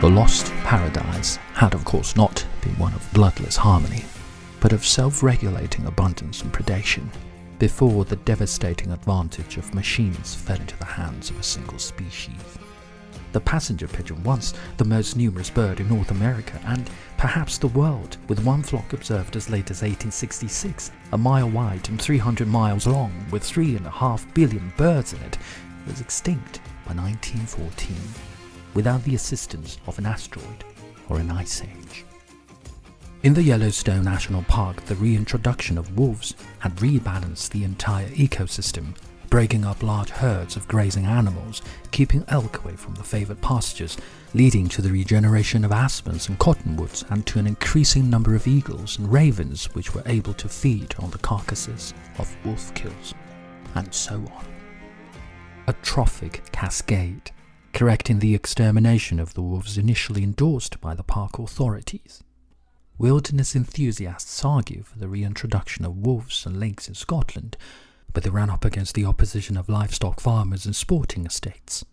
The lost paradise had of course not been one of bloodless harmony, but of self-regulating abundance and predation, before the devastating advantage of machines fell into the hands of a single species. The passenger pigeon, once the most numerous bird in North America and perhaps the world, with one flock observed as late as 1866, a mile wide and 300 miles long, with 3.5 billion birds in it, was extinct by 1914, without the assistance of an asteroid or an ice age. In the Yellowstone National Park, the reintroduction of wolves had rebalanced the entire ecosystem, breaking up large herds of grazing animals, keeping elk away from the favored pastures, leading to the regeneration of aspens and cottonwoods and to an increasing number of eagles and ravens which were able to feed on the carcasses of wolf kills, and so on. A trophic cascade, correcting the extermination of the wolves initially endorsed by the park authorities. Wilderness enthusiasts argue for the reintroduction of wolves and lynx in Scotland, but they ran up against the opposition of livestock farmers and sporting estates.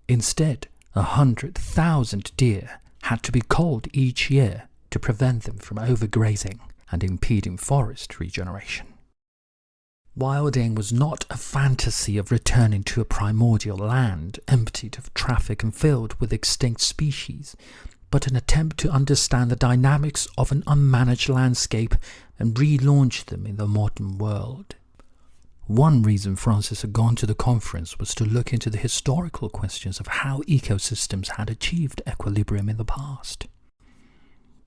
Instead, 100,000 deer had to be culled each year to prevent them from overgrazing and impeding forest regeneration. Wilding was not a fantasy of returning to a primordial land emptied of traffic and filled with extinct species, but an attempt to understand the dynamics of an unmanaged landscape and relaunch them in the modern world. One reason Francis had gone to the conference was to look into the historical questions of how ecosystems had achieved equilibrium in the past.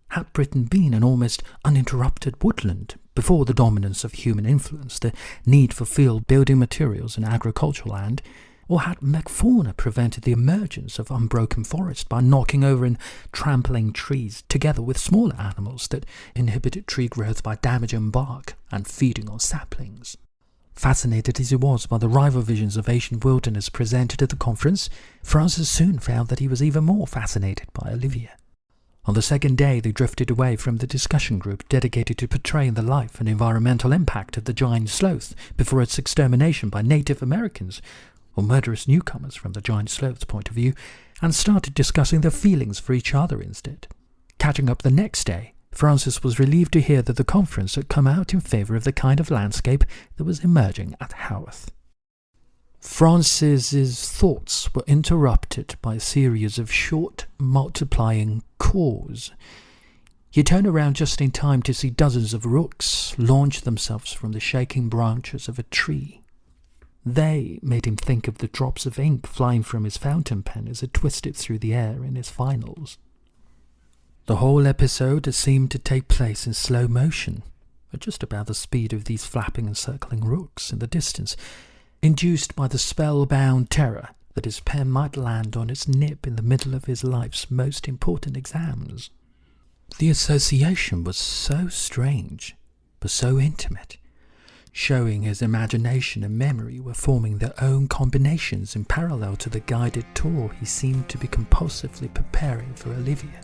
Had Britain been an almost uninterrupted woodland before the dominance of human influence, the need for field building materials and agricultural land, or had megafauna prevented the emergence of unbroken forest by knocking over and trampling trees together with smaller animals that inhibited tree growth by damaging bark and feeding on saplings? Fascinated as he was by the rival visions of Asian wilderness presented at the conference, Francis soon found that he was even more fascinated by Olivia. On the second day, they drifted away from the discussion group dedicated to portraying the life and environmental impact of the giant sloth before its extermination by Native Americans, or murderous newcomers from the giant sloth's point of view, and started discussing their feelings for each other instead. Catching up the next day, Francis was relieved to hear that the conference had come out in favour of the kind of landscape that was emerging at Haworth. Francis's thoughts were interrupted by a series of short, multiplying caws. He turned around just in time to see dozens of rooks launch themselves from the shaking branches of a tree. They made him think of the drops of ink flying from his fountain pen as it twisted through the air in his finals. The whole episode seemed to take place in slow motion, at just about the speed of these flapping and circling rooks in the distance, induced by the spellbound terror that his pen might land on its nib in the middle of his life's most important exams. The association was so strange, but so intimate, showing his imagination and memory were forming their own combinations in parallel to the guided tour he seemed to be compulsively preparing for Olivia.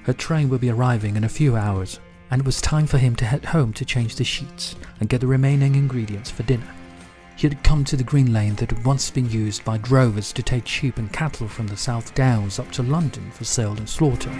Her train would be arriving in a few hours, and it was time for him to head home to change the sheets and get the remaining ingredients for dinner. He had come to the green lane that had once been used by drovers to take sheep and cattle from the South Downs up to London for sale and slaughter.